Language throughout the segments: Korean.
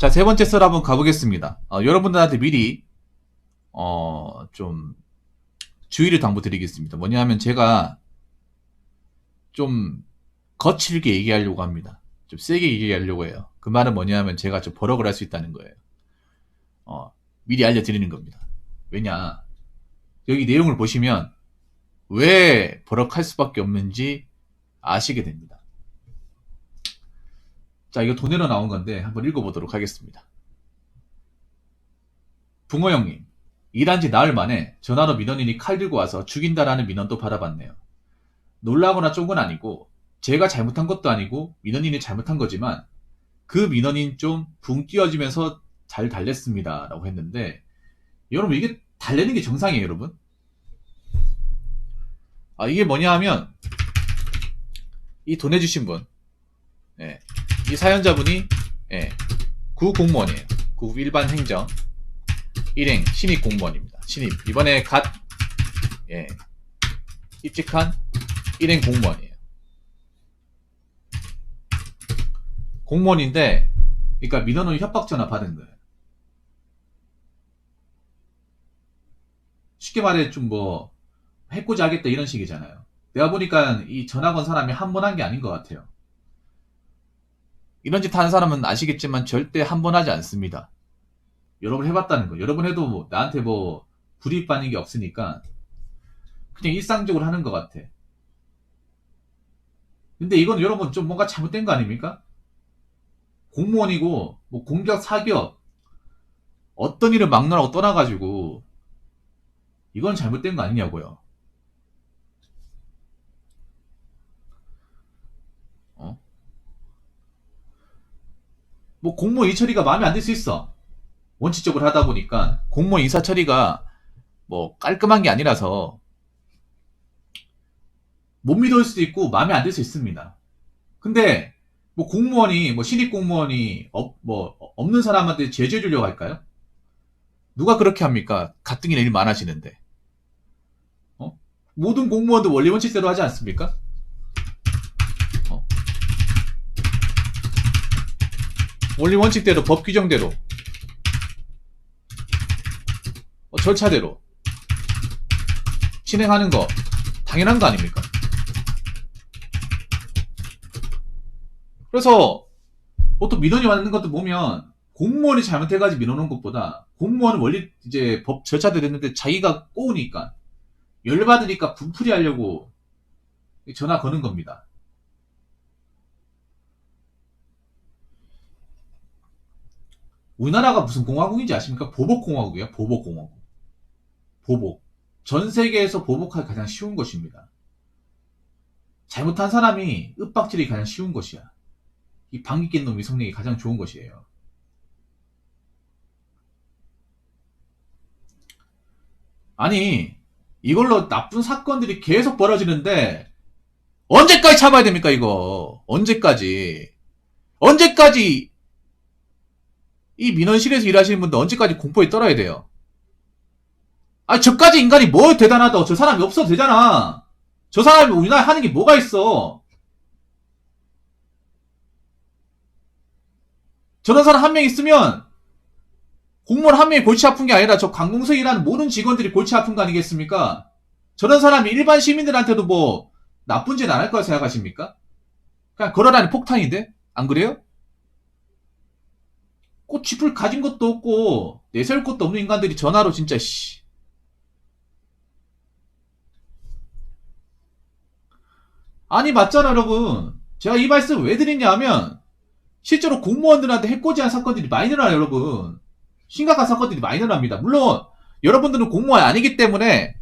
자, 세 번째 썰 한번 가보겠습니다. 여러분들한테 미리, 좀, 주의를 당부드리겠습니다. 뭐냐면 제가 좀 거칠게 얘기하려고 합니다. 좀 세게 얘기하려고 해요. 그 말은 뭐냐면 제가 좀 버럭을 할 수 있다는 거예요. 미리 알려드리는 겁니다. 왜냐, 여기 내용을 보시면 왜 버럭할 수밖에 없는지 아시게 됩니다. 자, 이거 돈으로 나온 건데 한번 읽어보도록 하겠습니다. 붕어 형님, 일한 지 나흘 만에 전화로 민원인이 칼 들고 와서 죽인다라는 민원도 받아봤네요. 놀라거나 쪽은 아니고 제가 잘못한 것도 아니고 민원인이 잘못한 거지만 그 민원인 좀 붕 띄워지면서 잘 달랬습니다 라고 했는데, 여러분 이게 달래는 게 정상이에요 여러분? 이게 뭐냐 하면 이 돈 내주신 분, 예, 이 사연자분이, 예, 구공무원이에요. 구 일반 행정 일행 신입 공무원입니다. 신입 이번에 갓, 예, 입직한 일행 공무원이에요. 공무원인데, 그러니까 민원은 협박 전화 받은 거예요. 쉽게 말해 좀 뭐 해코지 하겠다 이런 식이잖아요. 내가 보니까 이 전화 건 사람이 한 번 한 게 아닌 것 같아요. 이런 짓 하는 사람은 아시겠지만 절대 한 번 하지 않습니다. 여러 번 해봤다는 거. 여러 번 해도 뭐 나한테 뭐 불이익 받는 게 없으니까 그냥 일상적으로 하는 것 같아. 근데 이건 여러분 좀 뭔가 잘못된 거 아닙니까? 공무원이고 뭐 공격 사기업 어떤 일을 막느라고 떠나가지고 이건 잘못된 거 아니냐고요. 어? 뭐 공무원 일 처리가 마음에 안 들 수 있어. 원칙적으로 하다 보니까 공무원 인사 처리가 뭐 깔끔한 게 아니라서 못 믿을 수도 있고 마음에 안 들 수 있습니다. 근데 뭐 공무원이 뭐 신입 공무원이 뭐 없는 사람한테 제재 주려고 할까요? 누가 그렇게 합니까? 가뜩이나 일 많아지는데. 모든 공무원도 원리 원칙대로 하지 않습니까? 어? 원리 원칙대로 법 규정대로 절차대로 진행하는 거 당연한 거 아닙니까? 그래서 보통 민원이 왔는 것도 보면 공무원이 잘못해가지고 민원온 것보다 공무원은 원리 이제 법 절차대로 했는데 자기가 꼬우니까 열받으니까 분풀이 하려고 전화 거는 겁니다. 우리나라가 무슨 공화국인지 아십니까? 보복공화국이에요. 보복공화국. 보복. 전 세계에서 보복하기 가장 쉬운 것입니다. 잘못한 사람이 윽박질이 가장 쉬운 것이야. 이 방귀 낀 놈이 성능이 가장 좋은 것이에요. 아니, 이걸로 나쁜 사건들이 계속 벌어지는데 언제까지 참아야 됩니까 이거? 언제까지? 언제까지 이 민원실에서 일하시는 분들 언제까지 공포에 떨어야 돼요? 저까지 인간이 뭐 대단하다고. 저 사람이 없어도 되잖아. 저 사람이 우리나라에 하는 게 뭐가 있어. 저런 사람 한 명 있으면 공무원 한 명이 골치 아픈 게 아니라 저 관공서에 일하는 모든 직원들이 골치 아픈 거 아니겠습니까? 저런 사람이 일반 시민들한테도 뭐 나쁜 짓 안 할 거라 생각하십니까? 그냥 걸어다니는 폭탄인데? 안 그래요? 꽃이풀 가진 것도 없고 내세울 것도 없는 인간들이 전화로 진짜 씨. 아니 맞잖아 여러분. 제가 이 말씀 왜 드리냐 하면 실제로 공무원들한테 해코지한 사건들이 많이 늘어나요 여러분. 심각한 사건들이 많이 늘어납니다. 물론 여러분들은 공무원이 아니기 때문에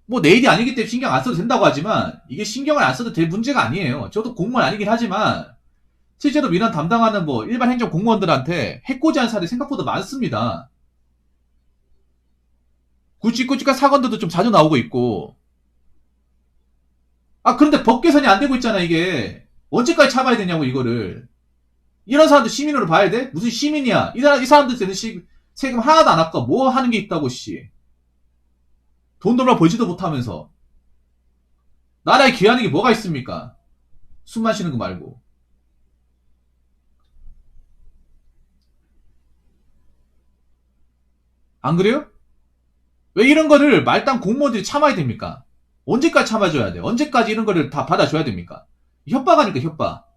뭐 내 일이 아니기 때문에 신경 안 써도 된다고 하지만 이게 신경을 안 써도 될 문제가 아니에요. 저도 공무원 아니긴 하지만 실제로 민원 담당하는 뭐 일반 행정 공무원들한테 해코지한 사례 생각보다 많습니다. 굵직굵직한 사건들도 좀 자주 나오고 있고. 그런데 법 개선이 안 되고 있잖아 이게. 언제까지 참아야 되냐고 이거를. 이런 사람들 시민으로 봐야 돼? 무슨 시민이야? 이 사람들 되는 세금 하나도 안 아까 뭐 하는 게 있다고 씨. 돈도 얼마 벌지도 못하면서 나라에 기여하는 게 뭐가 있습니까? 숨 마시는 거 말고. 안 그래요? 왜 이런 거를 말단 공무원들이 참아야 됩니까? 언제까지 참아줘야 돼? 언제까지 이런 거를 다 받아줘야 됩니까? 협박하니까 협박.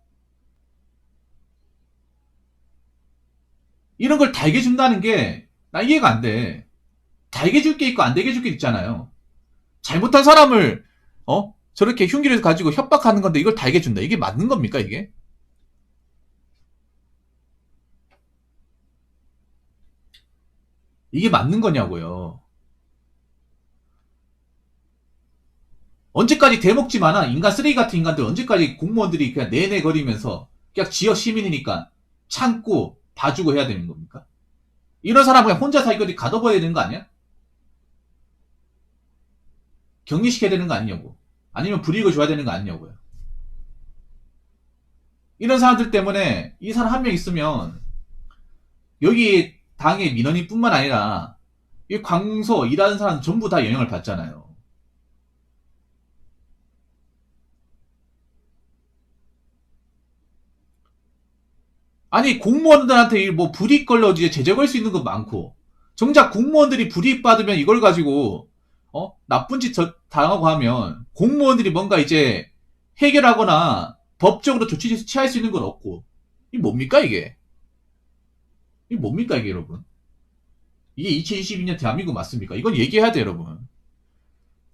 이런 걸 달게 준다는 게 나 이해가 안 돼. 달게 줄 게 있고 안 되게 줄 게 있잖아요. 잘못한 사람을 저렇게 흉기를 가지고 협박하는 건데 이걸 달게 준다. 이게 맞는 겁니까 이게? 이게 맞는 거냐고요. 언제까지 대먹지 마나 인간 쓰레기 같은 인간들 언제까지 공무원들이 그냥 내내 거리면서 그냥 지역 시민이니까 참고 봐주고 해야 되는 겁니까? 이런 사람 그냥 혼자 살거리 가둬버려야 되는 거 아니야? 격리시켜야 되는 거 아니냐고. 아니면 불이익을 줘야 되는 거 아니냐고요. 이런 사람들 때문에 이 사람 한 명 있으면 여기 당의 민원인뿐만 아니라 이 관공서 일하는 사람 전부 다 영향을 받잖아요. 아니 공무원들한테 뭐 불이익 걸려 이제 제재 걸 수 있는 거 많고 정작 공무원들이 불이익 받으면 이걸 가지고 나쁜 짓 당하고 하면 공무원들이 뭔가 이제 해결하거나 법적으로 조치 취할 수 있는 건 없고 이게 뭡니까 이게? 이게 뭡니까 이게 여러분? 이게 2022년 대한민국 맞습니까? 이건 얘기해야 돼 여러분.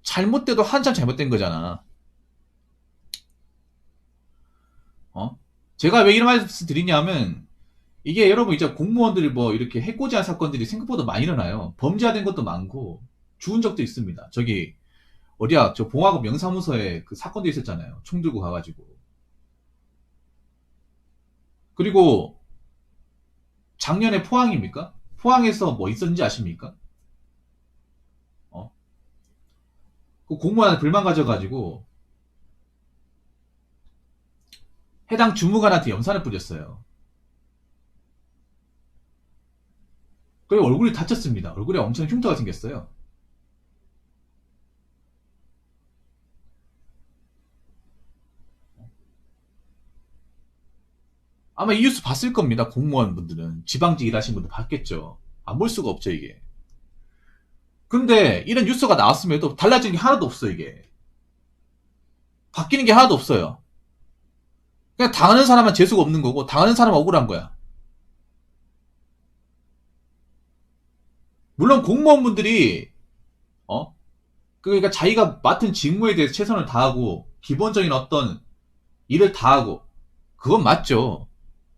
잘못돼도 한참 잘못된 거잖아. 제가 왜 이런 말씀 드리냐면 이게 여러분 이제 공무원들이 뭐 이렇게 해코지한 사건들이 생각보다 많이 일어나요. 범죄화된 것도 많고 죽은 적도 있습니다. 저기 어디야 저 봉화구 명사무소에 그 사건도 있었잖아요. 총 들고 가가지고. 그리고 작년에 포항입니까? 포항에서 뭐 있었는지 아십니까? 어? 그 공무원한테 불만 가져가지고 해당 주무관한테 염산을 뿌렸어요. 그리고 얼굴이 다쳤습니다. 얼굴에 엄청 흉터가 생겼어요. 아마 이 뉴스 봤을 겁니다. 공무원분들은. 지방직 일하신 분들 봤겠죠. 안 볼 수가 없죠, 이게. 근데 이런 뉴스가 나왔음에도 달라진 게 하나도 없어, 이게. 바뀌는 게 하나도 없어요. 그냥 당하는 사람은 재수가 없는 거고, 당하는 사람은 억울한 거야. 물론 공무원분들이, 그러니까 자기가 맡은 직무에 대해서 최선을 다하고, 기본적인 어떤 일을 다하고, 그건 맞죠.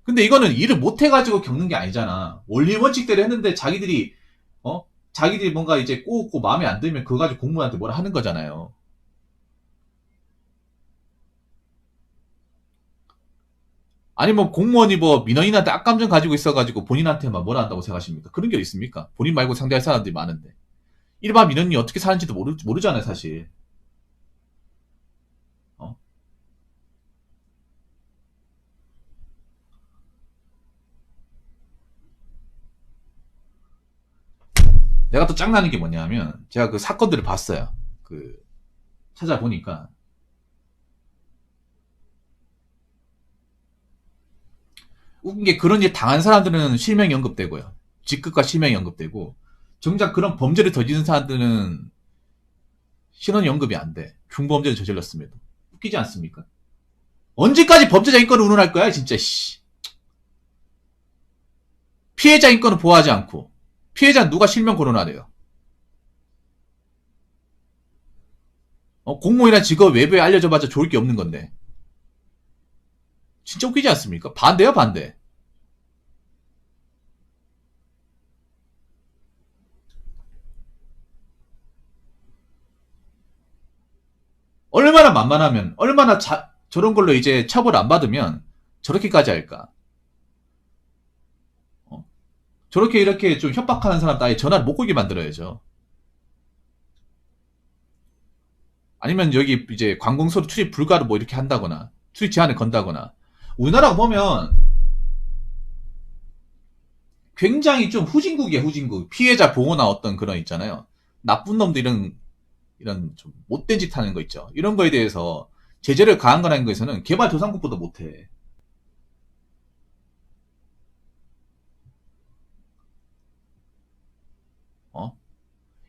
근데 이거는 일을 못해가지고 겪는 게 아니잖아. 원리 원칙대로 했는데 자기들이 뭔가 이제 꼬우고 마음에 안 들면 그거 가지고 공무원한테 뭐라 하는 거잖아요. 아니면 공무원이 뭐 민원인한테 악감정 가지고 있어가지고 본인한테만 뭐라 한다고 생각하십니까? 그런 게 있습니까? 본인 말고 상대할 사람들이 많은데. 일반 민원인이 어떻게 사는지도 모르잖아요, 사실. 어? 내가 또 짱나는 게 뭐냐면, 제가 그 사건들을 봤어요. 그, 찾아보니까. 웃긴 게 그런 일 당한 사람들은 실명 연급되고요. 직급과 실명 연급되고, 정작 그런 범죄를 저지른 사람들은 신원 연급이 안 돼. 중범죄를 저질렀음에도. 웃기지 않습니까? 언제까지 범죄자 인권을 운운할 거야, 진짜, 씨. 피해자 인권을 보호하지 않고, 피해자는 누가 실명 거론하래요? 공무원이란 직업 외부에 알려져봤자 좋을 게 없는 건데. 진짜 웃기지 않습니까? 반대요, 반대. 얼마나 만만하면, 얼마나 저런 걸로 이제 처벌 안 받으면 저렇게까지 할까? 저렇게 이렇게 좀 협박하는 사람 아예 전화를 못 걸게 만들어야죠. 아니면 여기 이제 관공서로 출입 불가로 뭐 이렇게 한다거나, 출입 제한을 건다거나. 우리나라가 보면 굉장히 좀 후진국이에요, 후진국. 피해자 보호나 어떤 그런 있잖아요. 나쁜 놈들 이런 좀 못된 짓 하는 거 있죠. 이런 거에 대해서 제재를 가한 거라는 거에서는 개발도상국보다 못해.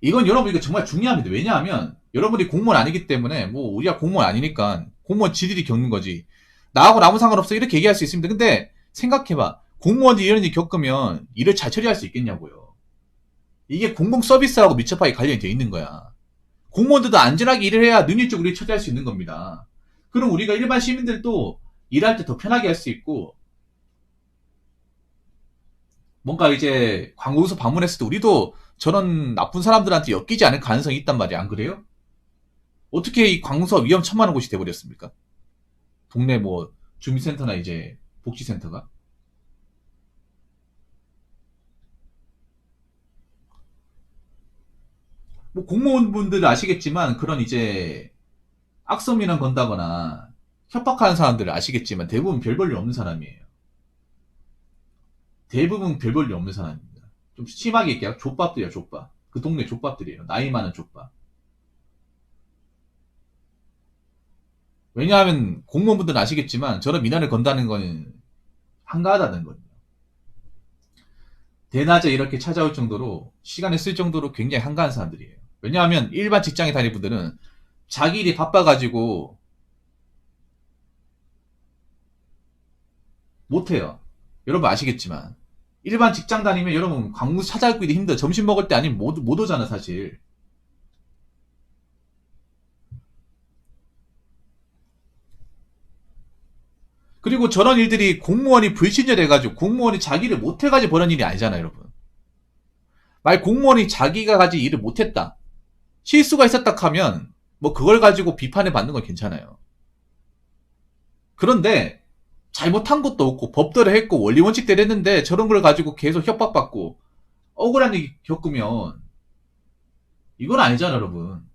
이건 여러분 이거 정말 중요합니다. 왜냐하면 여러분이 공무원 아니기 때문에 뭐 우리가 공무원 아니니까 공무원 지들이 겪는 거지. 나하고는 아무 상관없어 이렇게 얘기할 수 있습니다. 근데 생각해봐. 공무원들이 이런 일 겪으면 일을 잘 처리할 수 있겠냐고요. 이게 공공 서비스하고 밀접하게 관련이 돼 있는 거야. 공무원들도 안전하게 일을 해야 능률적으로 일을 처리할 수 있는 겁니다. 그럼 우리가 일반 시민들도 일할 때 더 편하게 할 수 있고 뭔가 이제 관공서 방문했을 때 우리도 저런 나쁜 사람들한테 엮이지 않을 가능성이 있단 말이야. 안 그래요? 어떻게 이 관공서 위험천만한 곳이 돼버렸습니까? 동네 뭐 주민센터나 이제 복지센터가. 뭐 공무원분들 아시겠지만 그런 이제 악성민원 건다거나 협박하는 사람들을 아시겠지만 대부분 별 볼일 없는 사람이에요. 대부분 별 볼일 없는 사람입니다. 좀 심하게 얘기하면 족밥들이야, 족밥. 그 동네 족밥들이에요. 나이 많은 족밥. 왜냐하면 공무원분들은 아시겠지만 저런 민원을 건다는 건 한가하다는 거예요. 대낮에 이렇게 찾아올 정도로 시간을 쓸 정도로 굉장히 한가한 사람들이에요. 왜냐하면 일반 직장에 다니는 분들은 자기 일이 바빠가지고 못해요. 여러분 아시겠지만 일반 직장 다니면 여러분 관공서 찾아뵙기도 힘들어. 점심 먹을 때 아니면 못 오잖아 사실. 그리고 저런 일들이 공무원이 불친절해가지고 공무원이 자기를 못해가지고 벌어진 일이 아니잖아요 여러분. 만약 공무원이 자기가 가지 일을 못했다. 실수가 있었다 하면 뭐 그걸 가지고 비판을 받는 건 괜찮아요. 그런데 잘못한 것도 없고 법대로 했고 원리 원칙대로 했는데 저런 걸 가지고 계속 협박받고 억울한 일 겪으면 이건 아니잖아 여러분.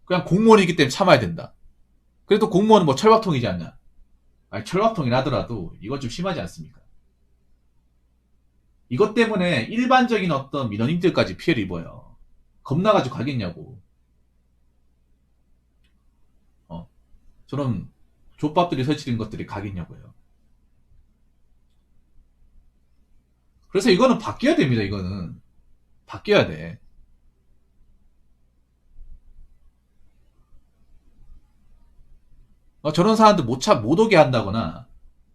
그냥 공무원이기 때문에 참아야 된다. 그래도 공무원은 뭐 철밥통이지 않냐. 아니, 철밥통이라더라도 이건 좀 심하지 않습니까? 이것 때문에 일반적인 어떤 민원인들까지 피해를 입어요. 겁나가지고 가겠냐고. 저런 족밥들이 설치된 것들이 가겠냐고요. 그래서 이거는 바뀌어야 됩니다. 이거는 바뀌어야 돼. 저런 사람들 못 오게 한다거나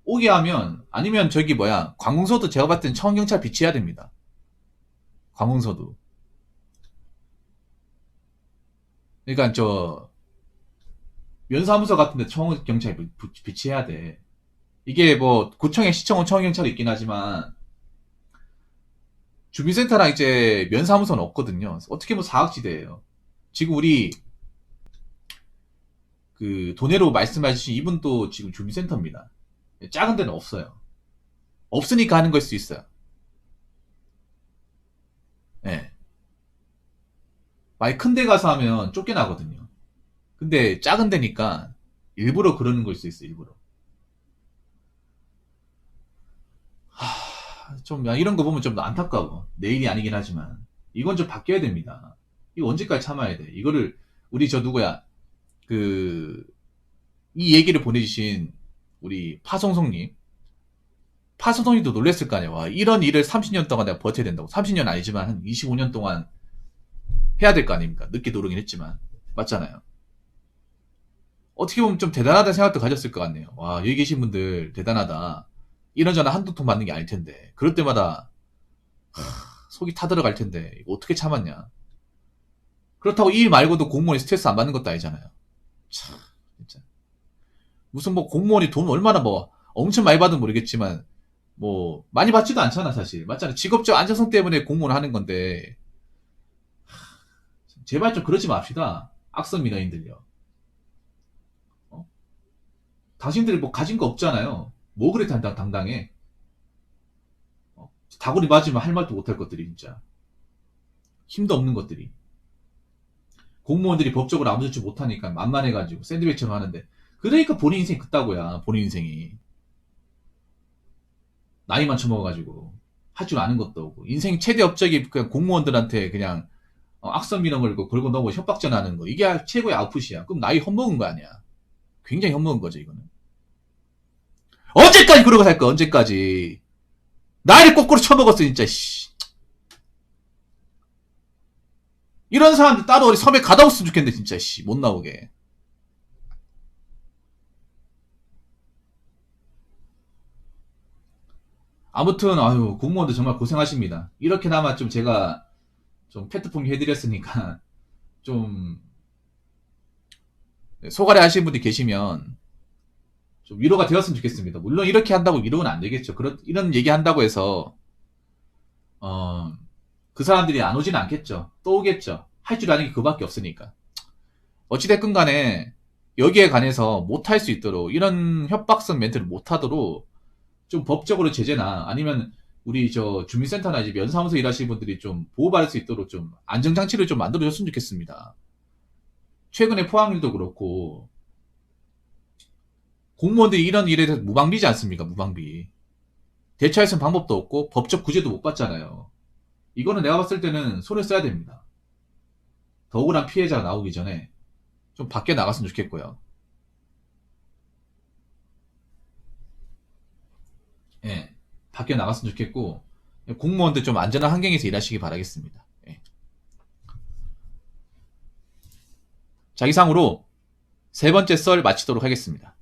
오게 하면 아니면 저기 뭐야 관공서도 제가 봤을 땐 청경찰 비치해야 됩니다. 관공서도. 그러니까 저 면사무소 같은데 청경찰 비치해야 돼. 이게 뭐 구청에 시청은 청경찰이 있긴 하지만 주민센터랑 이제 면사무소는 없거든요. 어떻게 보면 사각지대예요. 지금 우리 그 도내로 말씀하신 이분도 지금 주민센터입니다. 작은 데는 없어요. 없으니까 하는 걸 수 있어요. 예. 많이 큰 데 가서 하면 쫓겨나거든요. 근데 작은 데니까 일부러 그러는 걸 수 있어요. 일부러. 좀 이런 거 보면 좀 안타까워. 내 일이 아니긴 하지만 이건 좀 바뀌어야 됩니다. 이거 언제까지 참아야 돼? 이거를 우리 저 누구야 그 이 얘기를 보내주신 우리 파송송님 파송송님도 놀랬을 거 아니야. 와 이런 일을 30년 동안 내가 버텨야 된다고. 30년 아니지만 한 25년 동안 해야 될 거 아닙니까? 늦게 들어오긴 했지만 맞잖아요. 어떻게 보면 좀 대단하다는 생각도 가졌을 것 같네요. 와 여기 계신 분들 대단하다. 이런저런 한두 통 받는 게 아닐 텐데 그럴 때마다 속이 타들어갈 텐데 이거 어떻게 참았냐. 그렇다고 이 일 말고도 공무원이 스트레스 안 받는 것도 아니잖아요. 참 진짜 무슨 뭐 공무원이 돈 얼마나 뭐 엄청 많이 받으면 모르겠지만 뭐 많이 받지도 않잖아 사실. 맞잖아. 직업적 안정성 때문에 공무원을 하는 건데 제발 좀 그러지 맙시다. 악성 민원인들요. 어? 당신들이 뭐 가진 거 없잖아요. 뭐 그래 당당해. 다구리 맞으면 할 말도 못할 것들이 진짜 힘도 없는 것들이. 공무원들이 법적으로 아무 조치 못하니까 만만해가지고 샌드위치처럼 하는데 그러니까 본인 인생 그따고야. 본인 인생이 나이만 처먹어가지고 할 줄 아는 것도 없고 인생 최대 업적이 그냥 공무원들한테 그냥 악성 민원 걸고 넘어 협박 전하는 거 이게 최고의 아웃풋이야. 그럼 나이 헛먹은 거 아니야. 굉장히 헛먹은 거죠 이거는. 언제까지 그러고 살 거야 언제까지. 나이를 거꾸로 쳐먹었어 진짜 씨. 이런 사람들 따로 어디 섬에 가다 없으면 좋겠는데 진짜 씨 못 나오게. 아무튼 아유 공무원들 정말 고생하십니다. 이렇게나마 좀 제가 좀 페트풍 해드렸으니까 좀 소가래 하시는 분들이 계시면 좀 위로가 되었으면 좋겠습니다. 물론 이렇게 한다고 위로는 안 되겠죠. 이런 얘기 한다고 해서 그 사람들이 안 오진 않겠죠. 또 오겠죠. 할 줄 아는 게 그밖에 없으니까. 어찌됐건 간에 여기에 관해서 못할 수 있도록 이런 협박성 멘트를 못하도록 좀 법적으로 제재나 아니면 우리 저 주민센터나 이제 면사무소 일하시는 분들이 좀 보호받을 수 있도록 좀 안정장치를 좀 만들어줬으면 좋겠습니다. 최근에 포항일도 그렇고 공무원들이 이런 일에 대해서 무방비지 않습니까? 무방비. 대처할 수 있는 방법도 없고 법적 구제도 못 받잖아요. 이거는 내가 봤을 때는 손을 써야 됩니다. 더 억울한 피해자가 나오기 전에 좀 밖에 나갔으면 좋겠고요. 예, 밖에 나갔으면 좋겠고 공무원들 좀 안전한 환경에서 일하시기 바라겠습니다. 예. 자, 이상으로 세 번째 썰 마치도록 하겠습니다.